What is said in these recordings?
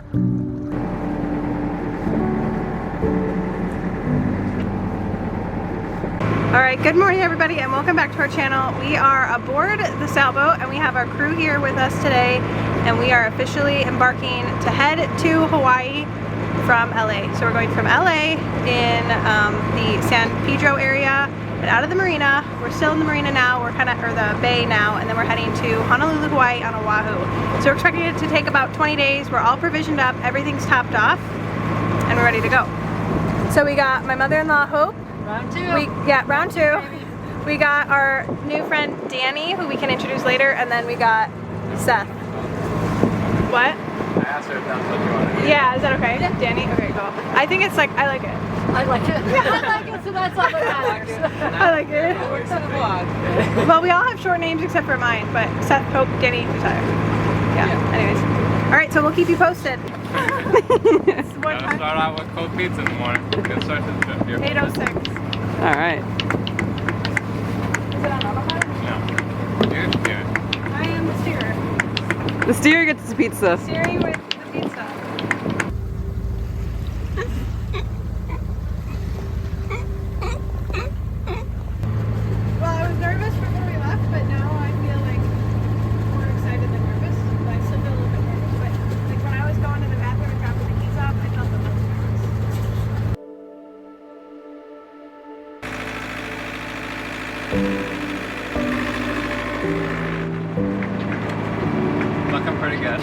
Alright, good morning everybody and welcome back to our channel. We are aboard the sailboat and we have our crew here with us today and we are officially embarking to head to Hawaii from LA. So we're going from LA in the San Pedro area and out of the marina. We're still in the marina now, or the bay now, and then we're heading to Honolulu, Hawaii on Oahu. So we're expecting it to take about 20 days. We're all provisioned up, everything's topped off, and we're ready to go. So we got my mother-in-law Hope. Round two. Round two. We got our new friend Danny, who we can introduce later, and then we got Seth. What? I asked her if that's what you wanted. Yeah, is that okay? Yeah. Danny? Okay, cool. I think it's like, I like it. I like it. I like it, so that's all that matters. I like it. It works in the vlog. Well, we all have short names except for mine, but Seth, Hope, Danny, Josiah. Yeah, anyways. Alright, so we'll keep you posted. Gotta start out with cold pizza in the morning. Good start to the trip here. 8:06. Alright. Is it on autopilot? No. You're the steer. I am the steerer. The steer gets the pizza. Steering with the pizza. Well, I was nervous before we left, but now I feel like more excited than nervous. But I still feel a little bit nervous. But like when I was going to the bathroom and dropping the keys off, I felt the most nervous. Looking pretty good.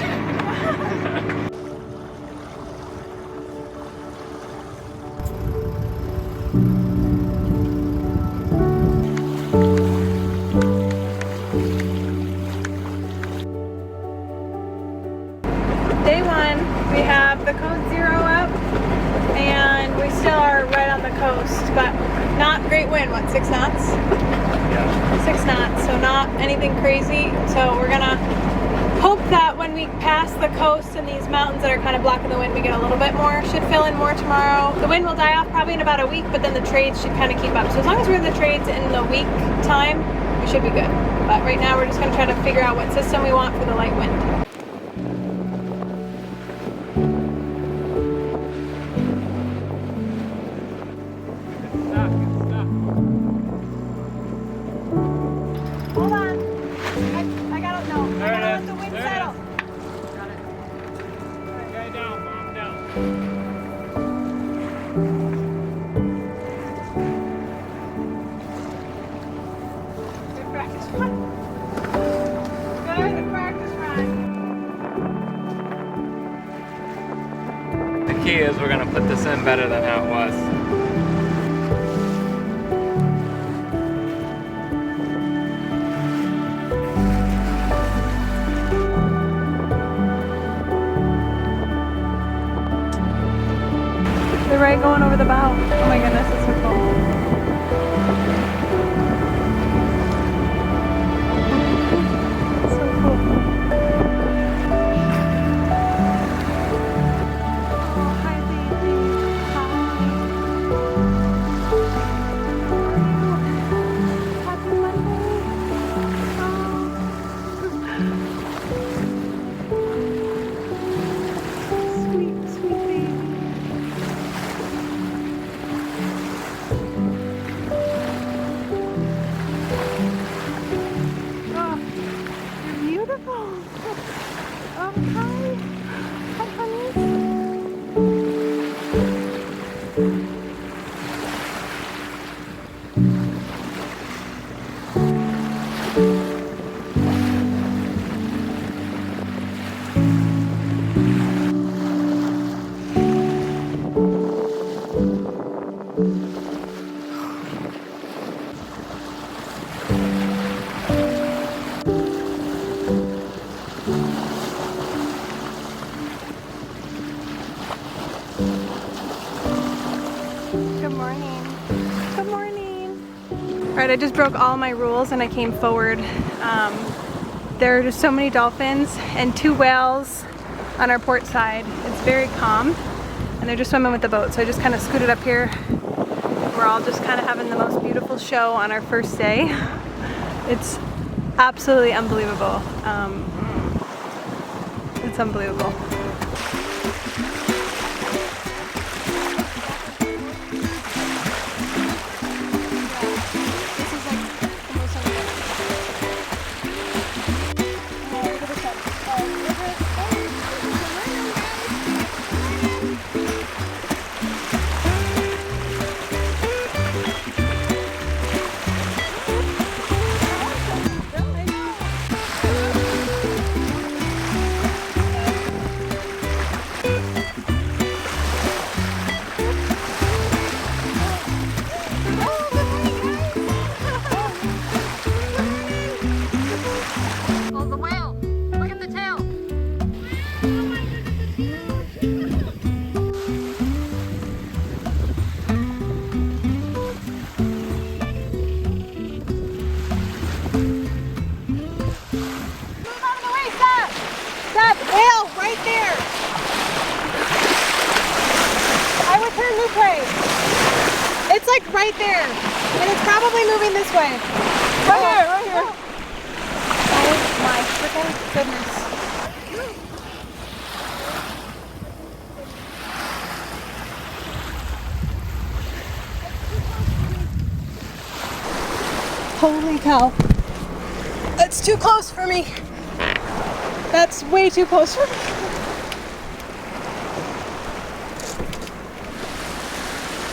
Day one, we have the code 0 up, and we still are right on the coast, but not great wind. What, 6 knots? Yeah. 6 knots, so not anything crazy. So we're gonna hope that when we pass the coast and these mountains that are kind of blocking the wind, we get a little bit more. Should fill in more tomorrow. The wind will die off probably in about a week, but then the trades should kind of keep up. So as long as we're in the trades in the week time, we should be good. But right now we're just gonna try to figure out what system we want for the light wind. Hold on. I gotta know. I gotta let the wind settle. Got it. Okay, down, mom, down. Good practice run. Good practice run. The key is we're gonna put this in better than how it was. They're right going over the bow. Oh my goodness, it's so cool. So cool. Oh, hi, baby. Hi. Happy Monday. Oh. Sweet, sweet baby. Oh, you're beautiful. Oh, hi. Hi, honey. Good morning. Good morning. All right, I just broke all my rules and I came forward. There are just so many dolphins and 2 whales on our port side. It's very calm and they're just swimming with the boat. So I just kind of scooted up here. We're all just kind of having the most beautiful show on our first day. It's absolutely unbelievable. It's unbelievable. right there. And it's probably moving this way. Right here. Oh my freaking goodness. Holy cow. That's too close for me. That's way too close for me.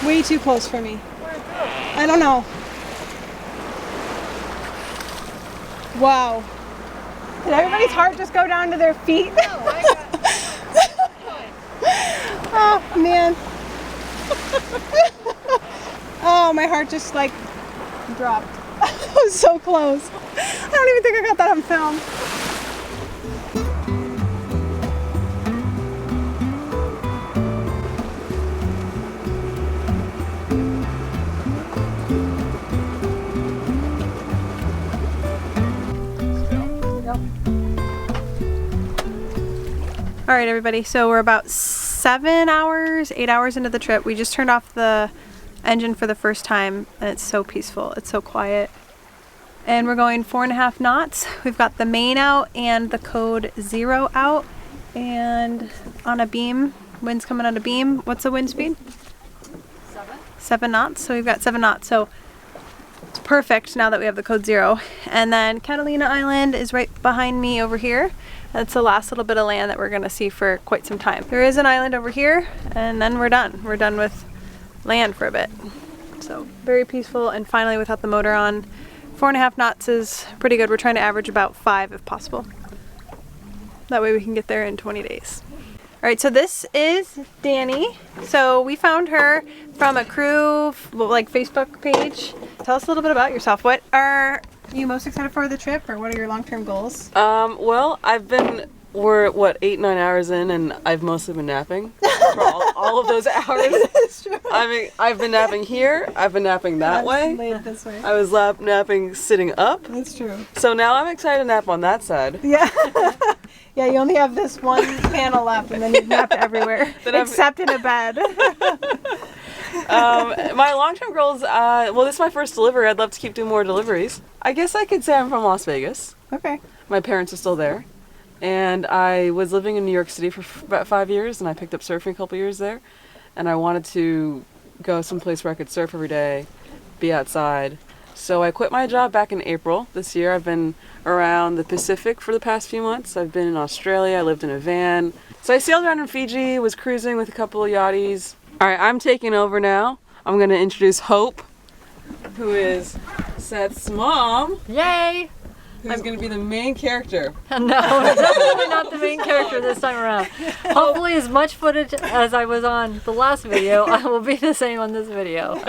Way too close for me. I don't know. Wow. Did everybody's heart just go down to their feet? Oh man. Oh, my heart just like dropped. I was so close. I don't even think I got that on film. All right, everybody, so we're about 8 hours into the trip. We just turned off the engine for the first time, and it's so peaceful. It's so quiet. And we're going 4.5 knots. We've got the main out and the code 0 out, and on a beam. Wind's coming on a beam. What's the wind speed? 7 knots. So we've got 7 knots. So it's perfect now that we have the code 0. And then Catalina Island is right behind me over here. That's the last little bit of land that we're gonna see for quite some time. There is an island over here, and then we're done. We're done with land for a bit. So very peaceful, and finally without the motor on. 4.5 knots is pretty good. We're trying to average about 5 if possible. That way we can get there in 20 days. All right, so this is Danny. So we found her from a crew like Facebook page. Tell us a little bit about yourself. What are you most excited for the trip, or what are your long-term goals? Well, we're what, 8-9 hours in, and I've mostly been napping for all of those hours. That's true. I mean, I've been napping here, I've been napping that way. Laid this way. I was napping sitting up. That's true. So now I'm excited to nap on that side. Yeah. Yeah, you only have this one panel left, and then you've napped everywhere, except in a bed. My long-term goals, well, this is my first delivery. I'd love to keep doing more deliveries. I guess I could say I'm from Las Vegas. Okay. My parents are still there. And I was living in New York City for about 5 years, and I picked up surfing a couple years there. And I wanted to go someplace where I could surf every day, be outside. So I quit my job back in April this year. I've been around the Pacific for the past few months. I've been in Australia, I lived in a van. So I sailed around in Fiji, was cruising with a couple of yachties. All right, I'm taking over now. I'm gonna introduce Hope, who is Seth's mom. Yay! Who's going to be the main character. No, definitely not the main character this time around. Hopefully as much footage as I was on the last video, I will be the same on this video.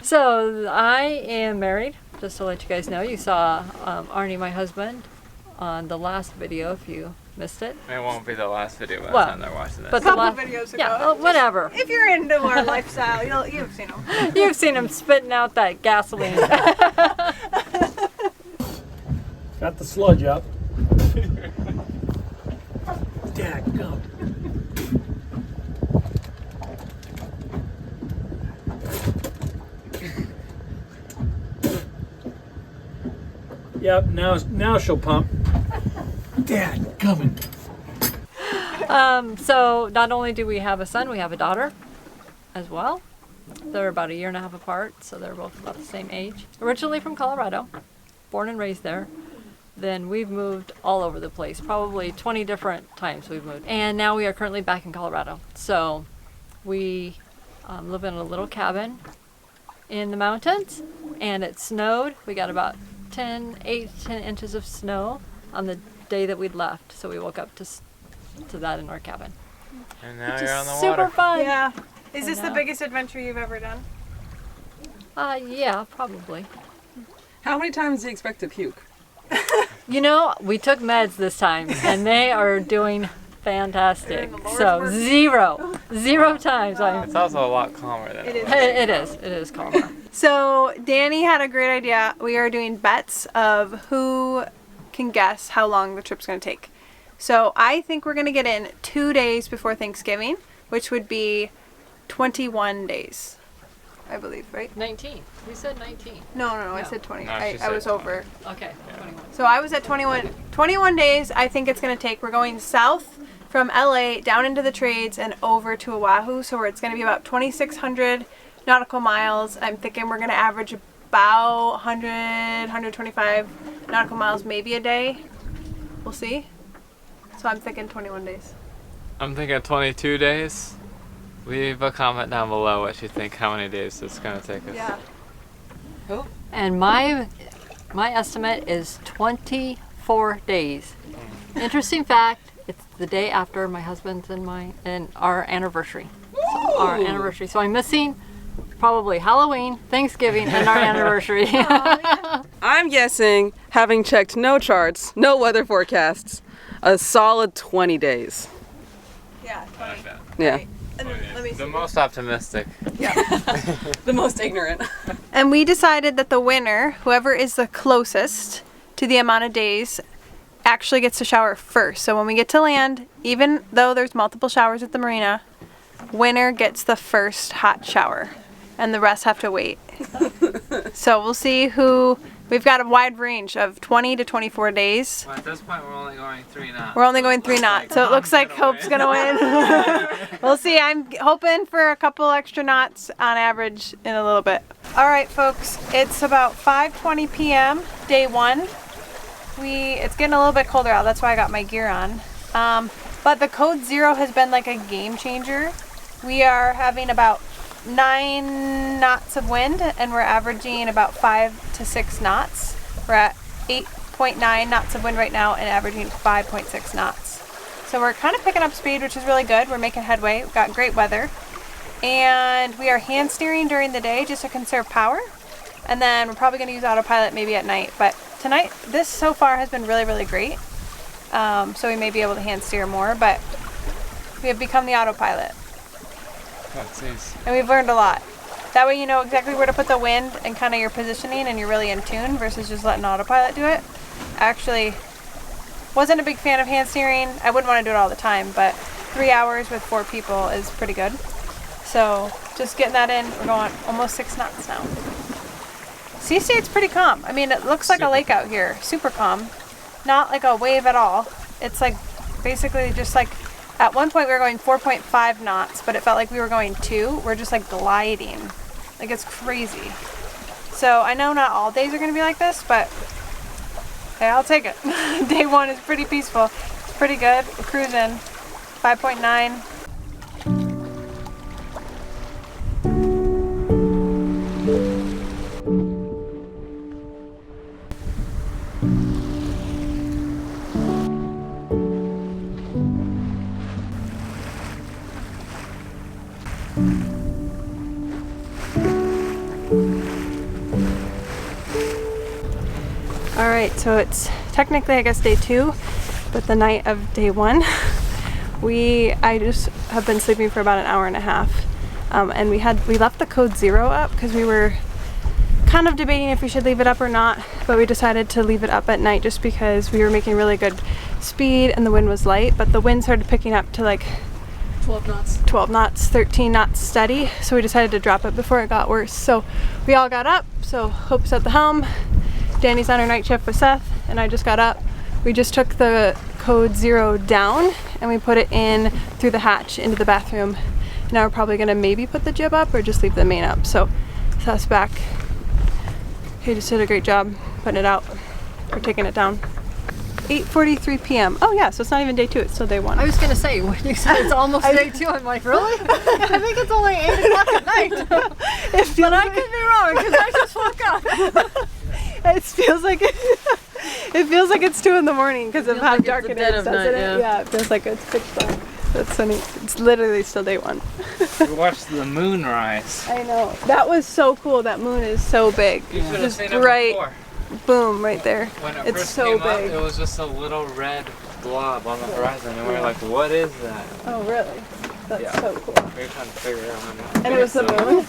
So I am married, just to let you guys know. You saw Arnie, my husband, on the last video if you missed it. It won't be the last video by the Well, time they're watching this. But A couple videos ago. Yeah, whatever. If you're into our lifestyle, you've seen them. You've seen him spitting out that gasoline. Got the sludge up. Dad, go. Yep, now she'll pump. Dad, coming. So not only do we have a son, we have a daughter as well. They're about 1.5 years apart, so they're both about the same age. Originally from Colorado, born and raised there. Then we've moved all over the place, probably 20 different times we've moved. And now we are currently back in Colorado. So we live in a little cabin in the mountains, and it snowed. We got about 8 to 10 inches of snow on the day that we'd left. So we woke up to that in our cabin. And now Which you're is on the super water. fun. Yeah. Is I this the know. biggest adventure you've ever done? Yeah, probably. How many times do you expect to puke? You know, we took meds this time, and they are doing fantastic. So 0 times. It's also a lot calmer than it was. It is calmer. So Danny had a great idea. We are doing bets of who can guess how long the trip's going to take. So I think we're going to get in 2 days before Thanksgiving, which would be 21 days. I believe, right? 19. We said 19. No, I No. said 20. No, I she said was 20. over. Okay, 21. So I was at 21 days. I think it's going to take. We're going south from LA down into the trades and over to Oahu. So it's going to be about 2,600 nautical miles. I'm thinking we're going to average about 100, 125 nautical miles maybe a day. We'll see. So I'm thinking 21 days. I'm thinking 22 days. Leave a comment down below what you think, how many days it's gonna take us. Yeah. And my estimate is 24 days. Interesting fact, it's the day after my husband's and our anniversary. So our anniversary. So I'm missing probably Halloween, Thanksgiving, and our anniversary. I'm guessing, having checked no charts, no weather forecasts, a solid 20 days. Yeah, 20. Like that. Yeah. And then, let me see. The most optimistic. The most ignorant. And we decided that the winner, whoever is the closest to the amount of days, actually gets to shower first. So when we get to land, even though there's multiple showers at the marina, winner gets the first hot shower and the rest have to wait. So we'll see who. We've got a wide range of 20 to 24 days. Well, at this point, we're only going 3 knots. We're only going 3 knots, so it looks like Hope's gonna win. We'll see. I'm hoping for a couple extra knots on average in a little bit. All right, folks, it's about 5:20 p.m. day 1. It's getting a little bit colder out. That's why I got my gear on. But the code 0 has been like a game changer. We are having about 9 knots of wind, and we're averaging about 5 to 6 knots. We're at 8.9 knots of wind right now and averaging 5.6 knots. So we're kind of picking up speed, which is really good. We're making headway. We've got great weather. And we are hand steering during the day just to conserve power. And then we're probably going to use autopilot maybe at night. But tonight, this so far has been really, really great. So we may be able to hand steer more, but we have become the autopilot. That's nice. And we've learned a lot. That way you know exactly where to put the wind and kind of your positioning, and you're really in tune versus just letting autopilot do it. Actually, wasn't a big fan of hand steering. I wouldn't want to do it all the time, but 3 hours with 4 people is pretty good. So just getting that in, we're going almost 6 knots now. Sea state's pretty calm. I mean, it looks like a lake out here. Super calm. Not like a wave at all. It's like basically just like, at one point we were going 4.5 knots, but it felt like we were going 2. We're just like gliding. Like it's crazy. So I know not all days are going to be like this, but hey, I'll take it. Day 1 is pretty peaceful. It's pretty good. We're cruising 5.9. All right, so it's technically, I guess, day 2, but the night of day 1, I just have been sleeping for about an hour and a half, and we left the code 0 up because we were kind of debating if we should leave it up or not, but we decided to leave it up at night just because we were making really good speed and the wind was light, but the wind started picking up to like 12 knots, 13 knots steady, so we decided to drop it before it got worse. So we all got up, so Hope's at the helm, Danny's on her night shift with Seth, and I just got up. We just took the code 0 down and we put it in through the hatch into the bathroom. Now we're probably gonna maybe put the jib up or just leave the main up. So Seth's back. He just did a great job putting it out. We're taking it down. 8:43 p.m. Oh yeah, so it's not even day 2, it's still day 1. I was going to say, when you said it's almost day 2, I'm like, really? I think it's only 8 o'clock at night. But I could be wrong because I just woke up. It feels like it feels like it's 2 in the morning because of Feels how like it's dark the it dead is, of doesn't night, it? yeah. Yeah, it feels like it's pitch black. That's funny. It's literally still day 1. We watched the moon rise. I know. That was so cool. That moon is so big. You should have Just seen it bright. before. Boom, right there. When it It's first so came up, big. it was just a little red blob on the horizon, and we were like, what is that? Oh, really? That's Yeah. so cool. We were trying to figure it out. how to- And it was the moon?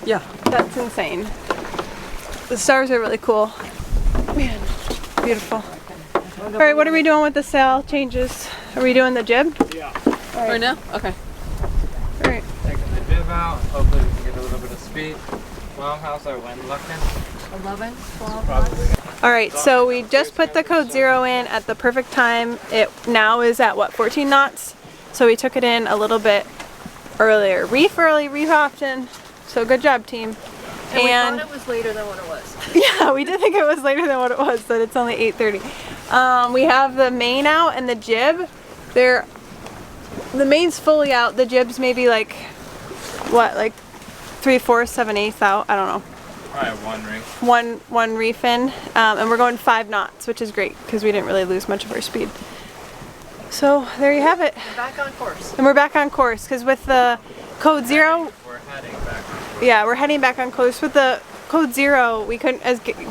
Yeah. That's insane. The stars are really cool. Man, beautiful. All right, what are we doing with the sail changes? Are we doing the jib? Right now? Okay. All right. bib out. Hopefully we can get a little bit of speed. Mom, how's our wind looking? 11, 12 knots. All right, so we just put the code 0 in at the perfect time. It now is at what, 14 knots? So we took it in a little bit earlier. Reef early, reef often. So good job, team. And we thought it was later than what it was. Yeah, we did think it was later than what it was, but it's only 8:30. We have the main out and the jib. The main's fully out. The jib's maybe like, what, like 3/4, 7/8 out. I don't know. Probably one reef. One reef in, and we're going 5 knots, which is great because we didn't really lose much of our speed. So there you have it. We're back on course. And we're back on course because with the code 0, We're heading back. yeah, we're heading back on course. With the code 0, we couldn't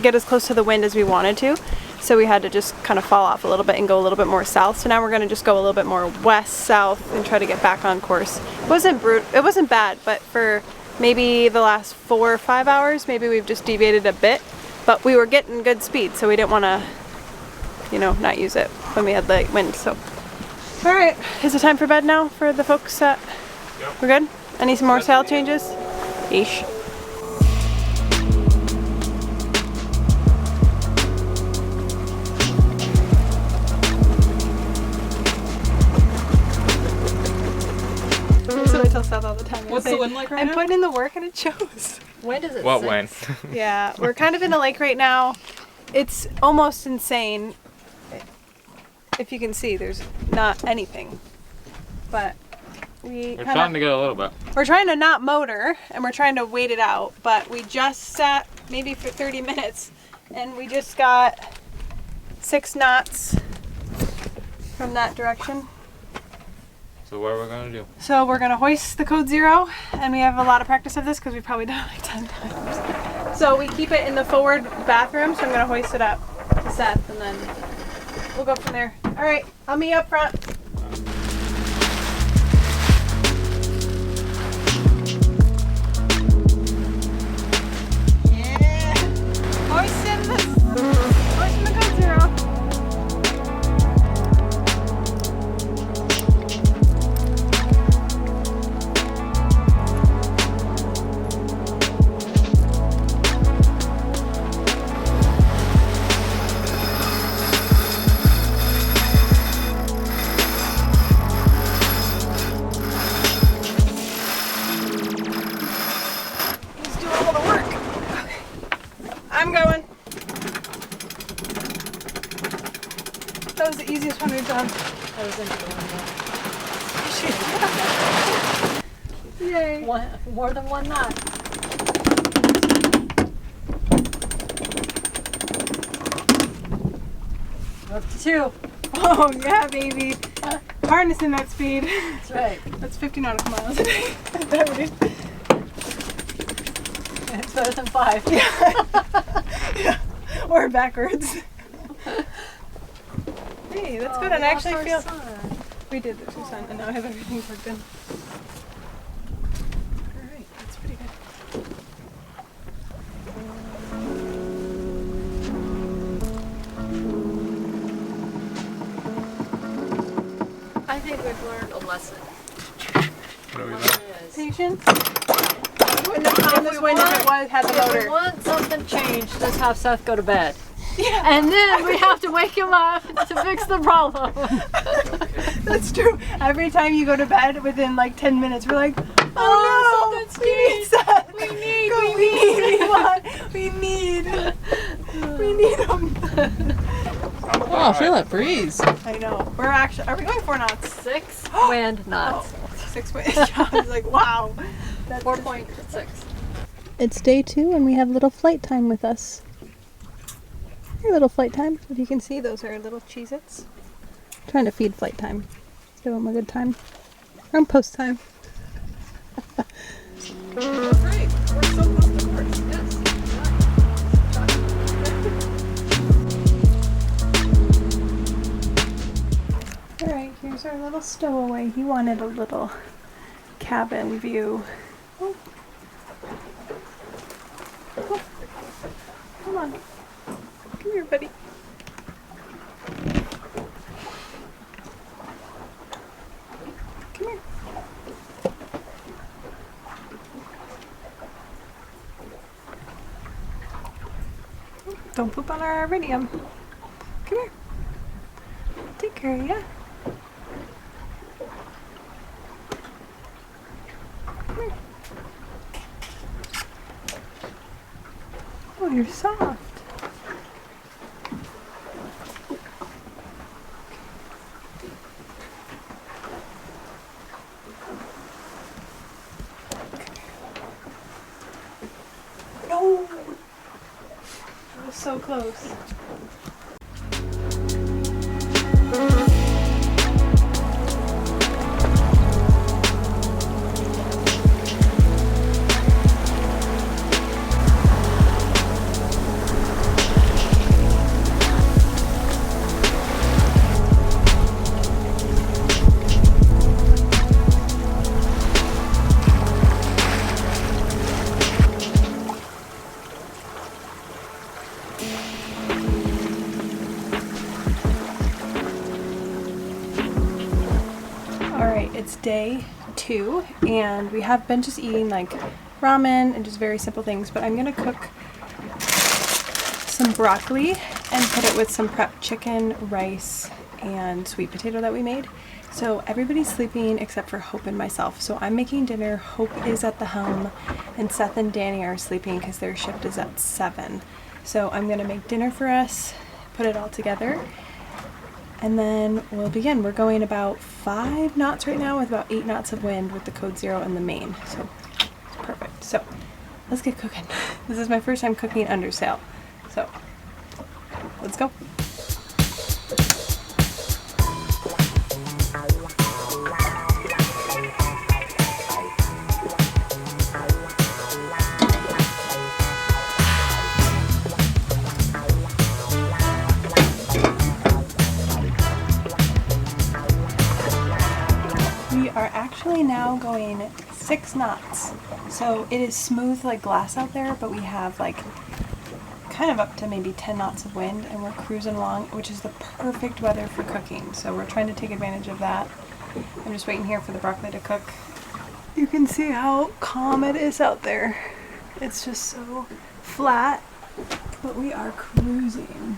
get as close to the wind as we wanted to, so we had to just kind of fall off a little bit and go a little bit more south. So now we're going to just go a little bit more west south and try to get back on course. It wasn't bad, but for maybe the last 4 or 5 hours, maybe we've just deviated a bit, but we were getting good speed, so we didn't want to, you know, not use it when we had light wind. So all right, is it time for bed now for the folks that we're good? Any more sail changes? Yeesh. That's what I tell Seth all the time. What's the wind like right I'm now? putting in the work and it shows. When does it What sink? wind? Yeah, we're kind of in a lake right now. It's almost insane. If you can see, there's not anything. But We're trying to get a little bit. we're trying to not motor and we're trying to wait it out. But we just sat maybe for 30 minutes and we just got 6 knots from that direction. So what are we gonna do? So we're gonna hoist the code 0, and we have a lot of practice of this because we've probably done it like 10 times. So we keep it in the forward bathroom, so I'm gonna hoist it up to Seth, and then we'll go from there. All right, I'll meet you up front. Yeah, hoisting the code 0. He's doing all the work. I'm going. That was the easiest one we've done. I was into the Yay. one. More than 1 knot. Up to 2. Oh yeah, baby. Harnessing that speed. That's right. That's 50 nautical miles a day. That would be- It's better than 5. yeah. Or backwards. Hey, that's good. And I actually feel we did the sun, and now I have everything plugged in. All right, that's pretty good. I think we've learned a lesson. What are we doing? Patience. Wouldn't have found this wind if it had the If we motor. want something changed, let's have Seth go to bed. Yeah. And then we have to wake him up to fix the problem. That's true. Every time you go to bed, within like 10 minutes, we're like, oh no, something's we need Seth. We need, we need him. Oh, feel that breeze. I know. We're actually, are we going 4 knots? 6 wind knots. 6 ways. I was like, wow. That's 4.6. It's day 2 and we have little flight time with us. Here, little flight time. If you can see, those are little Cheez-Its. Trying to feed flight time. Give them a good time. Or post time. Great. We're so close to course. Yes. Alright, here's our little stowaway. He wanted a little cabin view. Oh. Oh. Come on. Come here, buddy. Come here. Don't poop on our iridium. Come here. Take care of ya. Come here. Oh, you're soft. No! That was so close. Alright, it's day 2 and we have been just eating like ramen and just very simple things, but I'm gonna cook some broccoli and put it with some prep chicken, rice, and sweet potato that we made. So everybody's sleeping except for Hope and myself. So I'm making dinner. Hope is at the helm and Seth and Danny are sleeping because their shift is at 7. So I'm gonna make dinner for us, put it all together, and then we'll begin. We're going about 5 knots right now with about 8 knots of wind with the code 0 in the main. So it's perfect. So let's get cooking. This is my first time cooking under sail. So let's go. We are actually now going 6 knots. So it is smooth like glass out there, but we have like kind of up to maybe 10 knots of wind and we're cruising along, which is the perfect weather for cooking. So we're trying to take advantage of that. I'm just waiting here for the broccoli to cook. You can see how calm it is out there. It's just so flat, but we are cruising.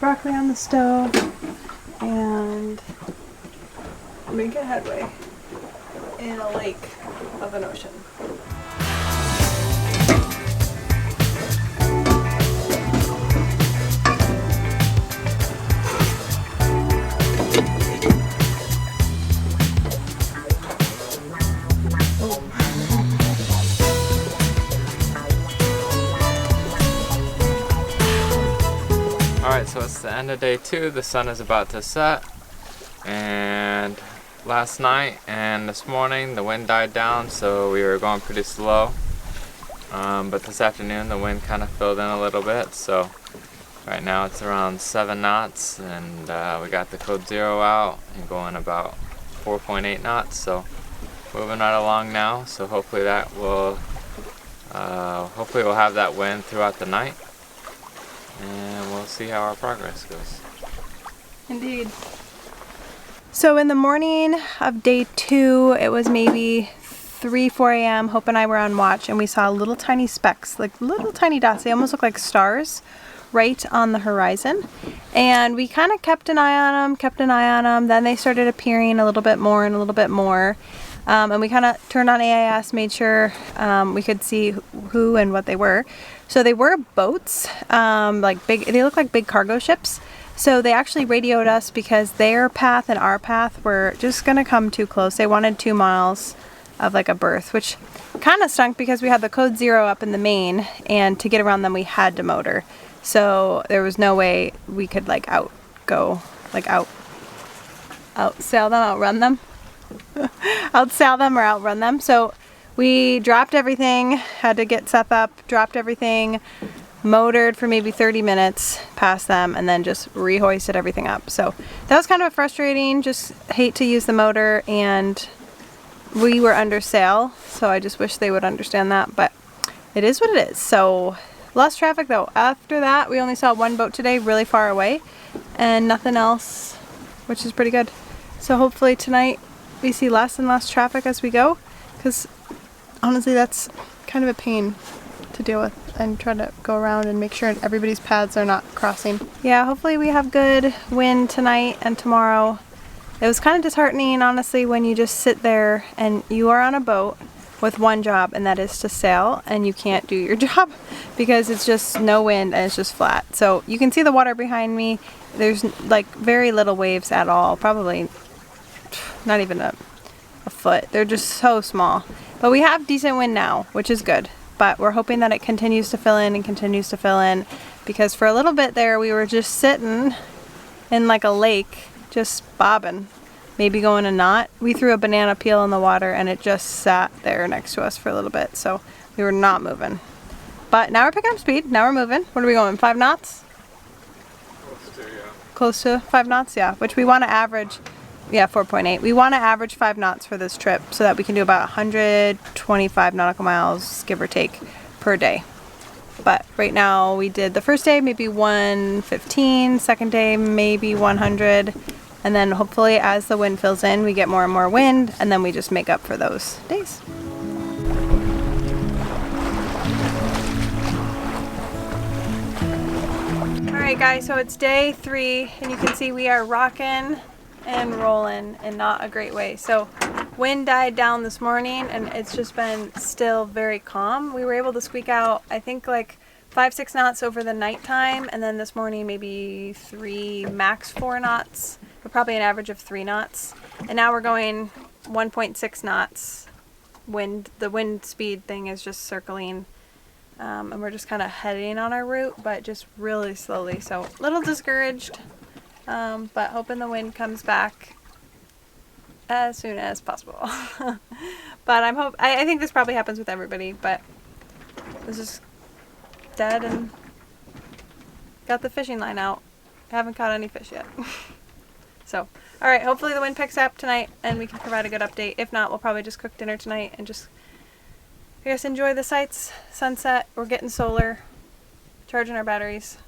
Broccoli on the stove and making headway in a lake of an ocean. Alright, so it's the end of day 2. The sun is about to set. And last night and this morning the wind died down, so we were going pretty slow. But this afternoon the wind kind of filled in a little bit, so right now it's around 7 knots and we got the code 0 out and going about 4.8 knots, so moving right along now. So hopefully that will hopefully we'll have that wind throughout the night and we'll see how our progress goes. Indeed. So in the morning of day 2, it was maybe 3-4 a.m. Hope and I were on watch and we saw little tiny specks, like little tiny dots. They almost look like stars right on the horizon. And we kind of kept an eye on them, Then they started appearing a little bit more and a little bit more. And we kind of turned on AIS, made sure we could see who and what they were. So they were boats, like big, they look like big cargo ships. So they actually radioed us because their path and our path were just gonna come too close. They wanted 2 miles of like a berth, which kind of stunk because we had the code 0 up in the main, and to get around them we had to motor. So there was no way we could like outsail them, outrun them. Outsail them or outrun them. So we dropped everything, had to get Seth up, dropped everything, motored for maybe 30 minutes past them, and then just rehoisted everything up. So that was kind of frustrating. Just hate to use the motor, and we were under sail, so I just wish they would understand that, but it is what it is. So less traffic though. After that, we only saw 1 boat today really far away and nothing else, which is pretty good. So hopefully tonight we see less and less traffic as we go, because honestly that's kind of a pain to deal with and try to go around and make sure everybody's paths are not crossing. Yeah, hopefully we have good wind tonight and tomorrow. It was kind of disheartening, honestly, when you just sit there and you are on a boat with one job, and that is to sail, and you can't do your job because it's just no wind and it's just flat. So you can see the water behind me. There's like very little waves at all, probably not even a foot. They're just so small. But we have decent wind now, which is good. But we're hoping that it continues to fill in and continues to fill in, because for a little bit there we were just sitting in like a lake, just bobbing, maybe going a knot. We threw a banana peel in the water and it just sat there next to us for a little bit, so we were not moving. But now we're picking up speed, now we're moving. What are we going, 5 knots? Close to 5 knots, yeah, which we want to average. Yeah, 4.8. We want to average 5 knots for this trip so that we can do about 125 nautical miles, give or take, per day. But right now we did the first day maybe 115, second day maybe 100, and then hopefully as the wind fills in we get more and more wind, and then we just make up for those days. Alright guys, so it's day 3 and you can see we are rocking and rolling in not a great way. So wind died down this morning and it's just been still very calm. We were able to squeak out I think like 5-6 knots over the nighttime, and then this morning maybe 3, max 4 knots, but probably an average of 3 knots. And now we're going 1.6 knots wind. The wind speed thing is just circling, and we're just kind of heading on our route, but just really slowly. So a little discouraged, but hoping the wind comes back as soon as possible. But I think this probably happens with everybody, but this is dead and got the fishing line out. Haven't caught any fish yet. So, alright, hopefully the wind picks up tonight and we can provide a good update. If not, we'll probably just cook dinner tonight and just, I guess, enjoy the sights, sunset. We're getting solar, charging our batteries.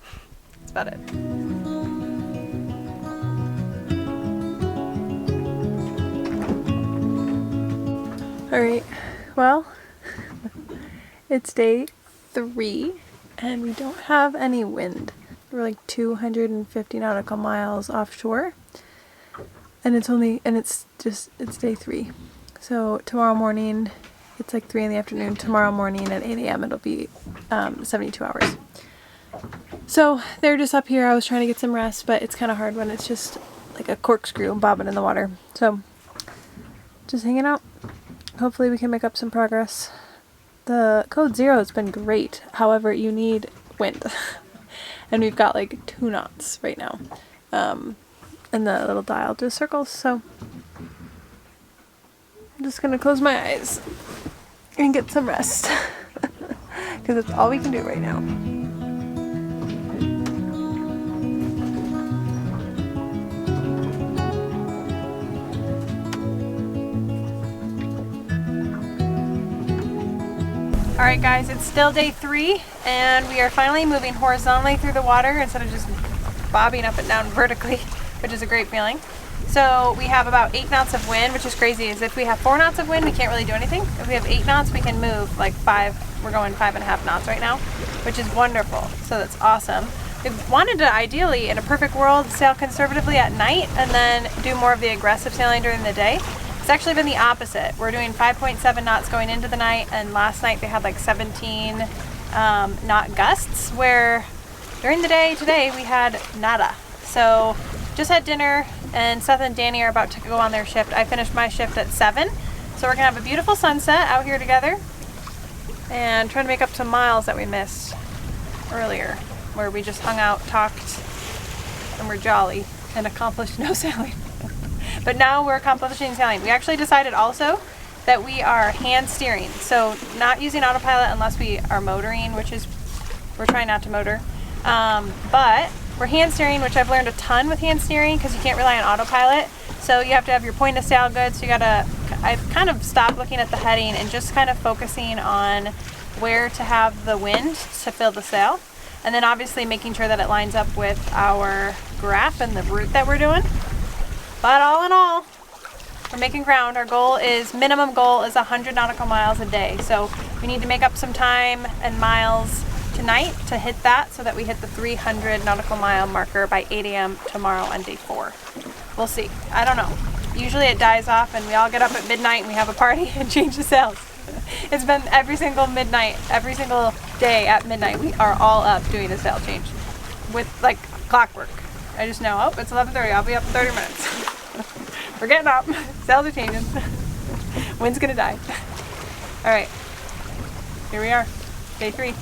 That's about it. Alright, well, it's day 3 and we don't have any wind. We're like 250 nautical miles offshore, and it's day 3. So tomorrow morning, it's like 3 in the afternoon. Tomorrow morning at 8 a.m. it'll be 72 hours. So they're just up here. I was trying to get some rest, but it's kind of hard when it's just like a corkscrew bobbing in the water. So just hanging out. Hopefully we can make up some progress. The code 0 has been great. However, you need wind. And we've got like 2 knots right now. And the little dial just circles. So I'm just going to close my eyes and get some rest. Because that's all we can do right now. Alright guys, it's still day 3 and we are finally moving horizontally through the water instead of just bobbing up and down vertically, which is a great feeling. So we have about 8 knots of wind, which is crazy. Is if we have 4 knots of wind, we can't really do anything. If we have 8 knots, we can move like 5. We're going 5.5 knots right now, which is wonderful. So that's awesome. We wanted to ideally, in a perfect world, sail conservatively at night and then do more of the aggressive sailing during the day. It's actually been the opposite. We're doing 5.7 knots going into the night, and last night they had like 17 knot gusts, where during the day today we had nada. So just had dinner, and Seth and Danny are about to go on their shift. I finished my shift at 7, so we're gonna have a beautiful sunset out here together and trying to make up some miles that we missed earlier, where we just hung out, talked, and we're jolly and accomplished no sailing. But now we're accomplishing sailing. We actually decided also that we are hand steering, so not using autopilot unless we are motoring, which is, we're trying not to motor. But we're hand steering, which I've learned a ton with hand steering because you can't rely on autopilot. So you have to have your point of sail good. So I've kind of stopped looking at the heading and just kind of focusing on where to have the wind to fill the sail. And then obviously making sure that it lines up with our graph and the route that we're doing. But all in all, We're making ground. Our goal is, minimum goal is 100 nautical miles a day. So we need to make up some time and miles tonight to hit that so that we hit the 300 nautical mile marker by 8 a.m. tomorrow on day 4. We'll see. I don't know. Usually it dies off and we all get up at midnight and we have a party and change the sails. It's been every single midnight, every single day at midnight, we are all up doing a sail change with like clockwork. I just know, oh, it's 11:30, I'll be up in 30 minutes. We're getting up, sails are changing. Wind's gonna die. All right, here we are, day 3.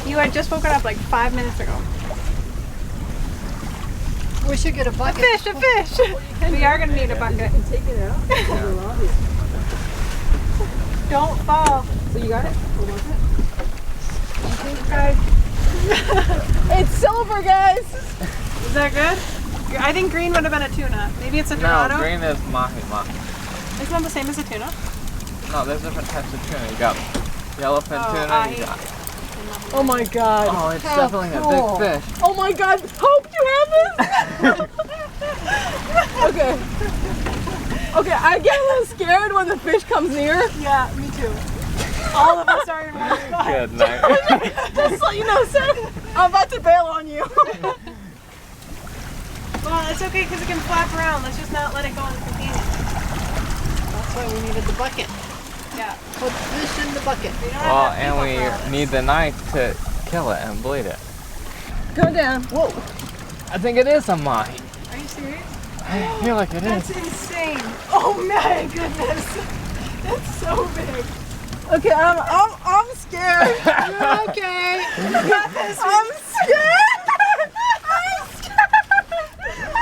You had just woken up like 5 minutes ago. We should get a bucket. A fish! We are gonna need a bucket. Take it out. Don't fall. So you got it? What was it? Guys, It's silver, guys! is that good? I think green would have been a tuna. Maybe it's a No, dorado. green is mahi. Isn't that the same as a tuna? No, there's different types of tuna. You got yellowfin Oh, tuna. ahi. You got, Oh my god. oh, it's How definitely cool. a big fish. Oh my god, Hope, do you have this? Okay. Okay, I get a little scared when the fish comes near. Yeah, me too. All of us are in one spot. Good night. Just so you know, sir, I'm about to bail on you. Well, it's okay because it can flap around. Let's just not let it go on the companion. That's why we needed the bucket. Yeah. Put fish in the bucket. We don't have Well, enough and people for all we this. need the knife to kill it and bleed it. Go down. Whoa. I think it is a mahi. Are you serious? I feel like it That's is. insane. Oh my goodness. That's so big. Okay, I'm scared. You're okay. You got this. I'm scared. I'm scared.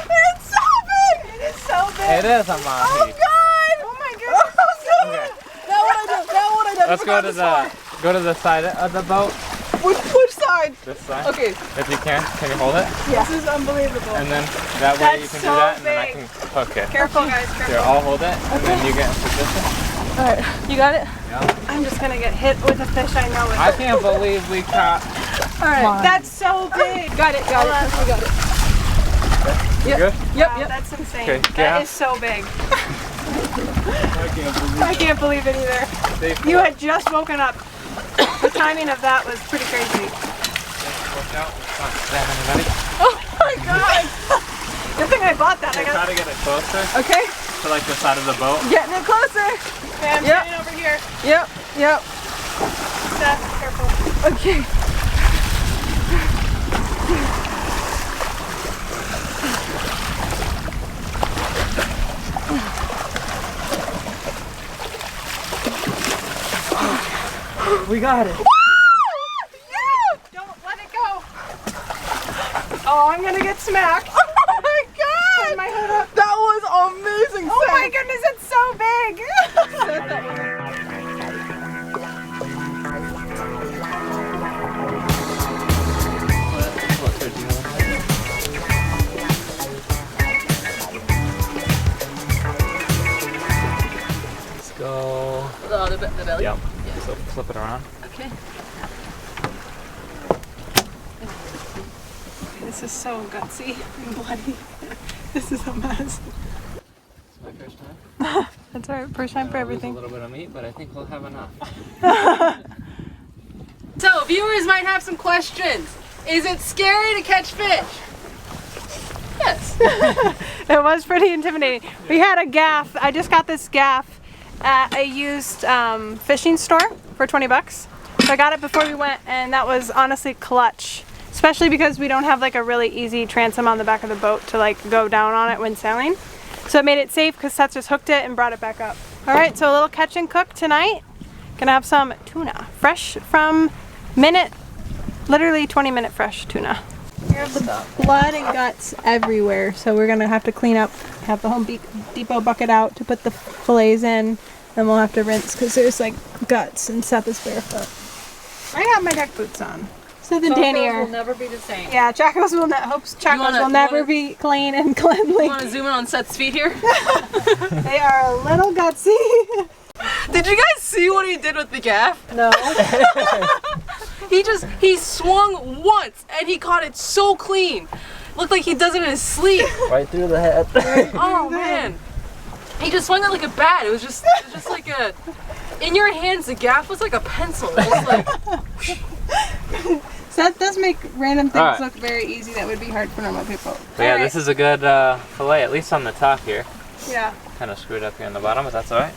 It's so big. It is so big. It is a mahi. Oh god. Oh my goodness. Okay, Now what I do? Now what I do? let's go to the side of the boat. Which side? This side. Okay. If you can you hold it? This is unbelievable. And then that way you That's can so do that, and then I big. can hook it. Careful, guys. Here, Careful. I'll hold it, and then you get in position. All right. You got it. Yeah. I'm just gonna get hit with a fish. I know it. I can't believe we caught. All right. That's so big. Got it. Got it. We got it. You Yep. good? Yep. Wow, Yep. that's insane. Okay, That yeah. is so big. I can't believe I can't believe it either. Stay You had just woken up. The timing of that was pretty crazy. Watch out. Not stab anybody. Oh my god. Good thing I bought that. I Okay, try got to get it closer Okay. to like the side of the boat. Getting it closer. okay, I'm Yep. standing over here. Yep. Yep. Steph, careful. Okay. We got it. Don't let it go. Oh, I'm gonna get smacked. Oh my god. Turn my hood up. That was amazing. Oh my Sam. goodness, it's so big. Closer, do you know? Let's go. Oh, the belly. Yep. So flip it around. Okay. This is so gutsy and bloody. This is a mess. It's my first time. That's alright, first time for Lose everything. a little bit of meat, but I think we'll have enough. So, viewers might have some questions. Is it scary to catch fish? Yes. It was pretty intimidating. We had a gaff. I just got this gaff at a used fishing store for 20 bucks. So I got it before we went, and that was honestly clutch. Especially because we don't have like a really easy transom on the back of the boat to like go down on it when sailing. So it made it safe because Seth just hooked it and brought it back up. All right, so a little catch and cook tonight. Gonna have some tuna, fresh from literally 20-minute fresh tuna. Blood and guts everywhere, so we're gonna have to clean up, have the Home Depot bucket out to put the fillets in, then we'll have to rinse because there's like guts and Seth is barefoot. I got my deck boots on. Seth and Danny Tacos are. will never be the same. Yeah, Chacos will never be clean and cleanly. You want to zoom in on Seth's feet here? They are a little gutsy. Did you guys see what he did with the gaff? No. He swung once and he caught it so clean. Looked like he does it in his sleep. Right through the head. Oh man. He just swung it like a bat. It was just like a, in your hands the gaff was like a pencil. It was like, Seth does make random things Alright. look very easy that would be hard for normal people. But yeah, Alright. this is a good fillet, at least on the top here. Yeah. Kind of screwed up here on the bottom, but that's alright.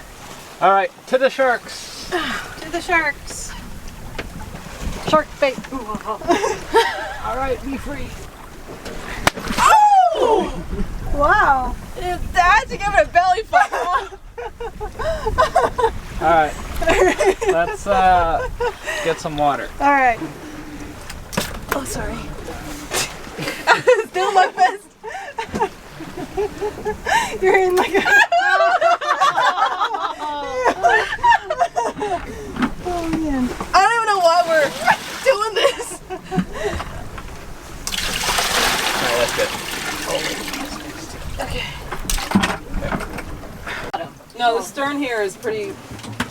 Alright, to the sharks. To the sharks. Shark bait. alright, be free. Wow. Dad, to give it a belly flop. Alright. Let's get some water. All right. Oh, sorry. Still my best. You're in like a. Oh man. I don't even know why we're doing this. Alright, that's good. No, the stern here is pretty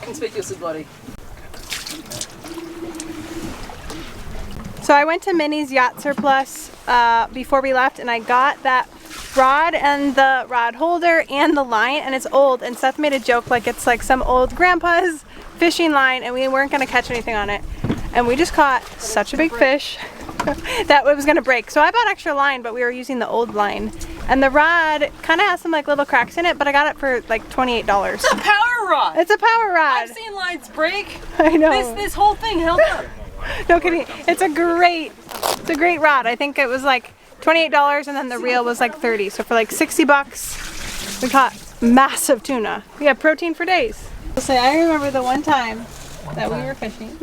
conspicuously bloody. So I went to Minnie's Yacht Surplus before we left, and I got that rod and the rod holder and the line, and it's old. And Seth made a joke like it's like some old grandpa's fishing line, and we weren't gonna catch anything on it. And we just caught such a big fish that it was gonna break. So I bought extra line, but we were using the old line. And the rod kind of has some like little cracks in it, but I got it for like $28. It's a power rod. It's a power rod. I've seen lines break. I know. This whole thing held up. No kidding. It's a great rod. I think it was like $28 and then the reel was like 30. So for like 60 bucks, we caught massive tuna. We have protein for days. I'll say I remember the one time that we were fishing.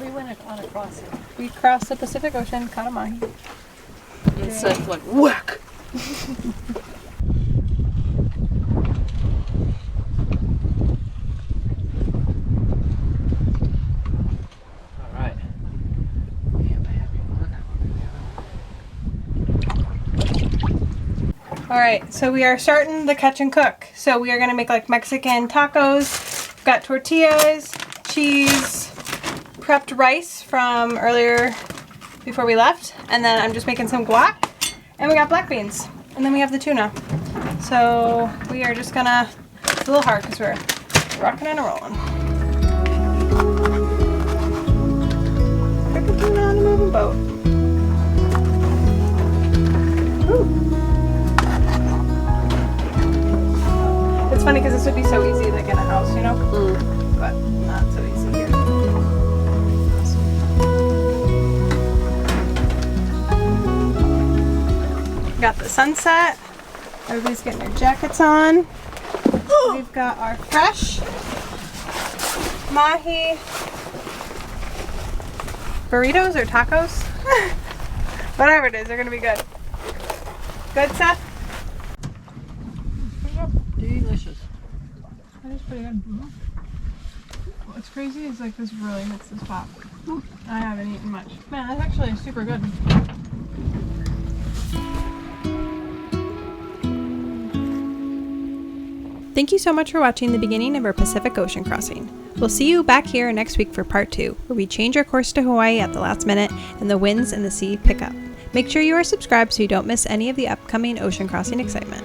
We went on a crossing. We crossed the Pacific Ocean, caught a mahi. And Seth went whack. Alright. Alright, so we are starting the catch and cook. So we are going to make like Mexican tacos. We've got tortillas, cheese, prepped rice from earlier before we left. And then I'm just making some guac. And we got black beans. And then we have the tuna. So we are just going to, it's a little hard because we're rocking and rolling. Cooking tuna on a moving boat. Ooh. It's funny because this would be so easy like in a house, you know? But not so easy here. Got the sunset. Everybody's getting their jackets on. We've got our fresh mahi burritos or tacos. Whatever it is, they're gonna be good. Good, Seth? Delicious. That is pretty good. What's crazy is like this really hits the spot. I haven't eaten much. Man, that's actually super good. Thank you so much for watching the beginning of our Pacific Ocean crossing. We'll see you back here next week for part 2, where we change our course to Hawaii at the last minute and the winds and the sea pick up. Make sure you are subscribed so you don't miss any of the upcoming ocean crossing excitement.